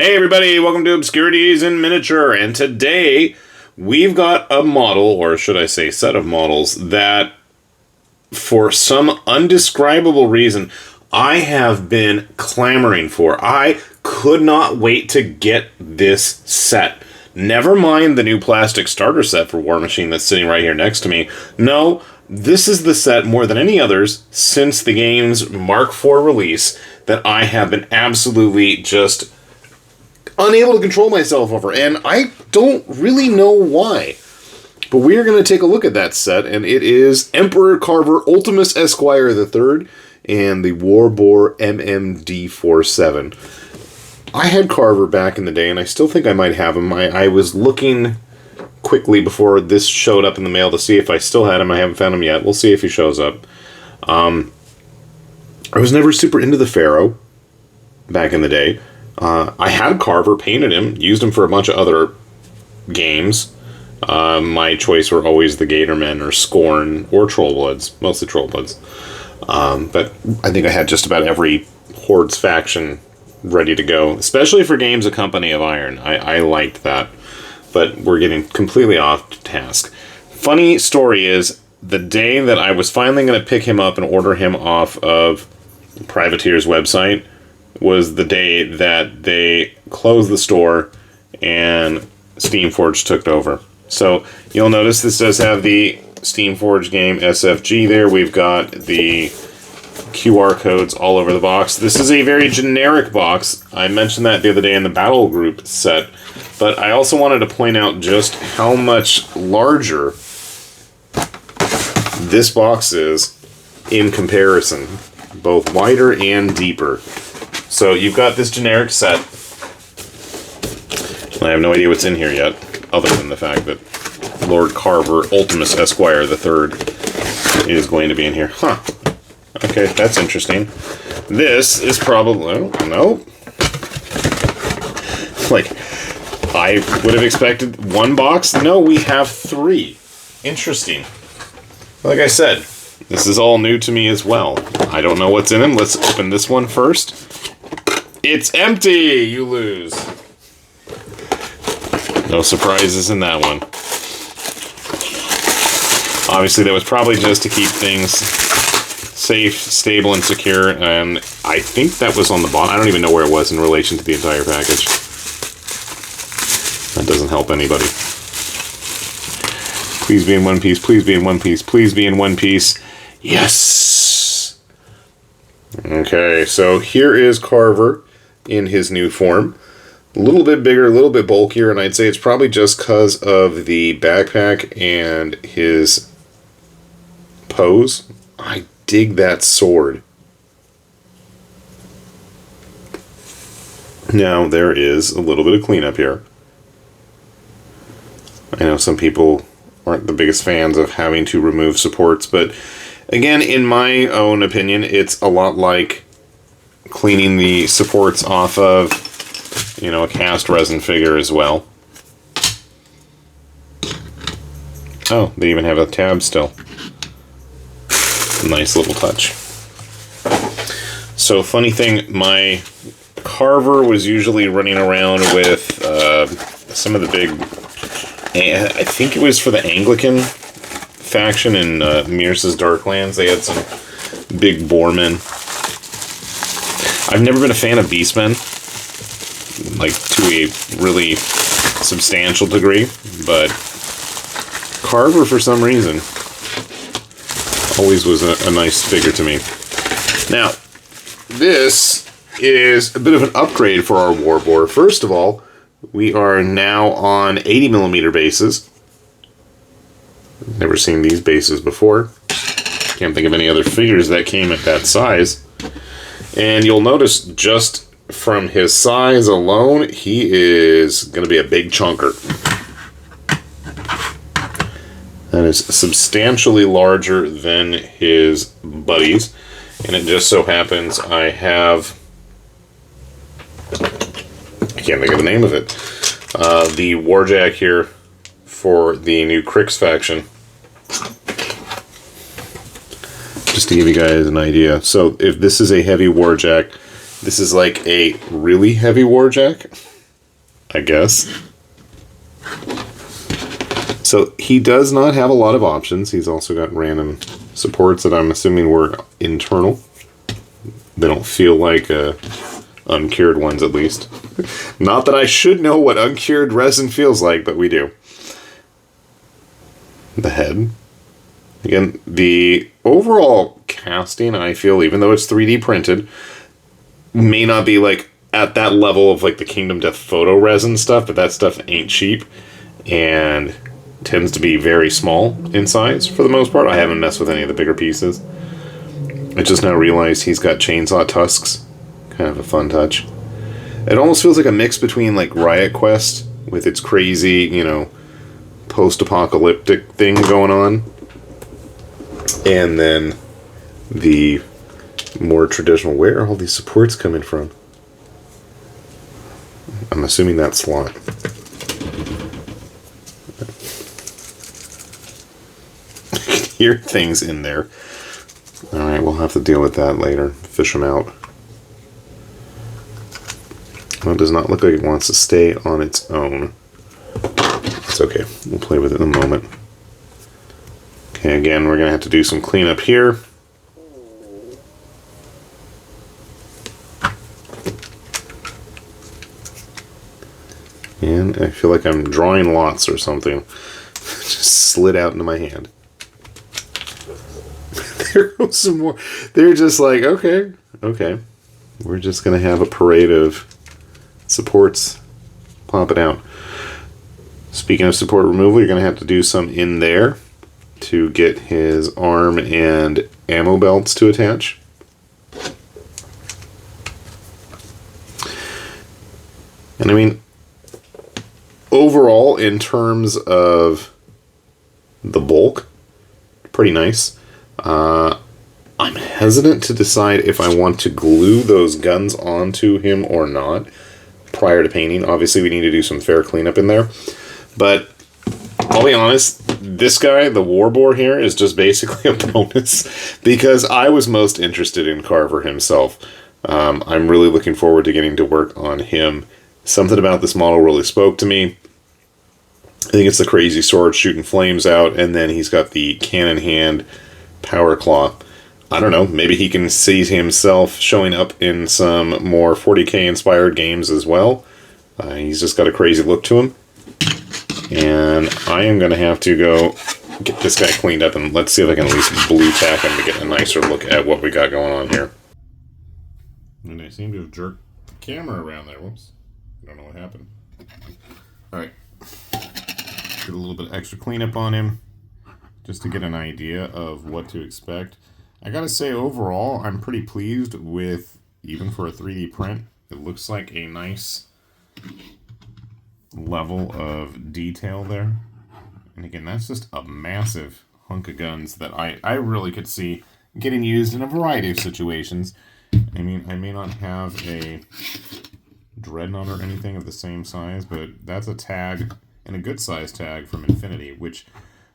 Hey everybody, welcome to Obscurities in Miniature, and today we've got a model, or should I say set of models, that for some undescribable reason I have been clamoring for. I could not wait to get this set. Never mind the new plastic starter set for War Machine that's sitting right here next to me. No, this is the set more than any others since the game's Mark IV release that I have been absolutely just unable to control myself over, and I don't really know why. But we're going to take a look at that set, and it is Emperor Carver Ultimus Esquire III and the War Boar MMD47. I had Carver back in the day, and I still think I might have him. I was looking quickly before this showed up in the mail to see if I still had him. I haven't found him yet. We'll see if he shows up. I was never super into the Pharaoh back in the day. I had Carver, painted him, used him for a bunch of other games. My choice were always the Gatormen or Scorn or Trollbloods, mostly Trollbloods. But I think I had just about every Horde's faction ready to go, especially for games of Company of Iron. I liked that, but we're getting completely off task. Funny story is, the day that I was finally going to pick him up and order him off of Privateer's website was the day that they closed the store and Steamforged took over. So you'll notice this does have the Steamforged game SFG there. We've got the QR codes all over the box. This is a very generic box. I mentioned that the other day in the Battle Group set, but I also wanted to point out just how much larger this box is in comparison, both wider and deeper. So you've got this generic set. I have no idea what's in here yet, other than the fact that Lord Carver, Ultimus Esquire III, is going to be in here. Huh. Okay, that's interesting. This is probably... no. Like, I would have expected one box. No, we have three. Interesting. Like I said, this is all new to me as well. I don't know what's in them. Let's open this one first. It's empty! You lose. No surprises in that one. Obviously, that was probably just to keep things safe, stable, and secure, and I think that was on the bottom. I don't even know where it was in relation to the entire package. That doesn't help anybody. Please be in one piece, please be in one piece, please be in one piece. Yes! Okay, so here is Carver in his new form. A little bit bigger, a little bit bulkier, and I'd say it's probably just because of the backpack and his pose. I dig that sword. Now, there is a little bit of cleanup here. I know some people aren't the biggest fans of having to remove supports, but again, in my own opinion, it's a lot like cleaning the supports off of, a cast resin figure as well. Oh, they even have a tab still. Nice little touch. So, funny thing, my Carver was usually running around with some of the big... I think it was for the Anglican faction in Mears's Darklands. They had some big boarmen. I've never been a fan of beastmen, like to a really substantial degree, but Carver, for some reason, always was a nice figure to me. Now, this is a bit of an upgrade for our War Boar. First of all, we are now on 80mm bases. Never seen these bases before. Can't think of any other figures that came at that size. And you'll notice just from his size alone, he is going to be a big chunker. That is substantially larger than his buddies. And it just so happens I have... I can't think of the name of it. The Warjack here for the new Crix faction. Just to give you guys an idea. So if this is a heavy Warjack, This is like a really heavy warjack, I guess. So he does not have a lot of options. He's also got random supports that I'm assuming were internal. They don't feel like uncured ones, at least. Not that I should know what uncured resin feels like, but we do. The head. Again, the overall casting, I feel, even though it's 3D printed, may not be like at that level of like the Kingdom Death photo resin stuff, but that stuff ain't cheap and tends to be very small in size for the most part. I haven't messed with any of the bigger pieces. I just now realized he's got chainsaw tusks. Kind of a fun touch. It almost feels like a mix between like Riot Quest with its crazy, you know, post-apocalyptic thing going on, and then the more traditional. Where are all these supports coming from? I'm assuming that slot. Hear things in there. Alright, we'll have to deal with that later. Fish them out. Well, it does not look like it wants to stay on its own. It's okay. We'll play with it in a moment. Okay, again, we're going to have to do some cleanup here. And I feel like I'm drawing lots or something. Just slid out into my hand. There goes some more. They're just like, okay. We're just going to have a parade of supports popping out. Speaking of support removal, you're going to have to do some in there to get his arm and ammo belts to attach. And I mean, overall, in terms of the bulk, pretty nice. I'm hesitant to decide if I want to glue those guns onto him or not prior to painting. Obviously, we need to do some fair cleanup in there. But I'll be honest, this guy, the War Boar here, is just basically a bonus because I was most interested in Carver himself. I'm really looking forward to getting to work on him. Something about this model really spoke to me. I think it's the crazy sword shooting flames out, and then he's got the cannon hand power claw. I don't know, maybe he can see himself showing up in some more 40k inspired games as well. He's just got a crazy look to him. And I am going to have to go get this guy cleaned up, and let's see if I can at least blue tack him to get a nicer look at what we got going on here. And I seem to have jerked the camera around there. Whoops. I don't know what happened. Alright. Get a little bit of extra cleanup on him, just to get an idea of what to expect. I gotta say, overall, I'm pretty pleased with, even for a 3D print, it looks like a nice level of detail there. And again, that's just a massive hunk of guns that I really could see getting used in a variety of situations. I mean, I may not have a Dreadnought or anything of the same size, but that's a tag, and a good size tag from Infinity, which,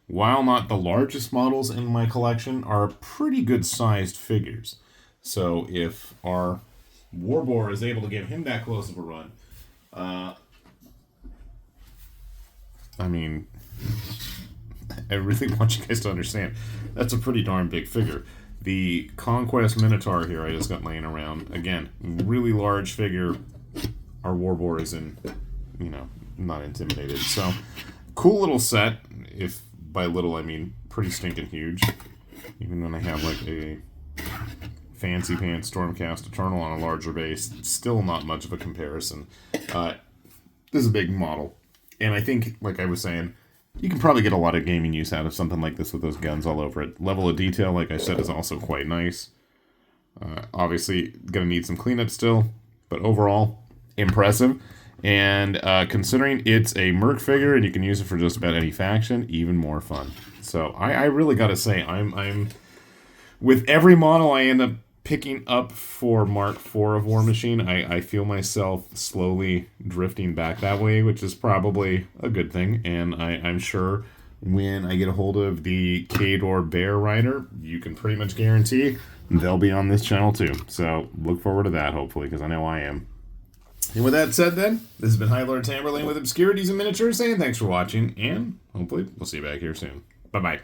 while not the largest models in my collection, are pretty good sized figures. So if our War Boar is able to give him that close of a run, I mean, I really want you guys to understand, that's a pretty darn big figure. The Conquest Minotaur here I just got laying around, again, really large figure. Our War Boar is not intimidated. So, cool little set. If by little I mean pretty stinking huge. Even when I have like a fancy pants Stormcast Eternal on a larger base, still not much of a comparison. This is a big model. And I think, like I was saying, you can probably get a lot of gaming use out of something like this with those guns all over it. Level of detail, like I said, is also quite nice. Obviously, going to need some cleanup still, but overall, impressive. And considering it's a Merc figure and you can use it for just about any faction, even more fun. So I really got to say, I'm with every model I end up picking up for Mark IV of War Machine, I feel myself slowly drifting back that way, which is probably a good thing. And I'm sure when I get a hold of the Cador Bear Rider, you can pretty much guarantee they'll be on this channel too. So look forward to that, hopefully, because I know I am. And with that said then, this has been High Lord Tamberlane with Obscurities in Miniature saying thanks for watching, and hopefully we'll see you back here soon. Bye-bye.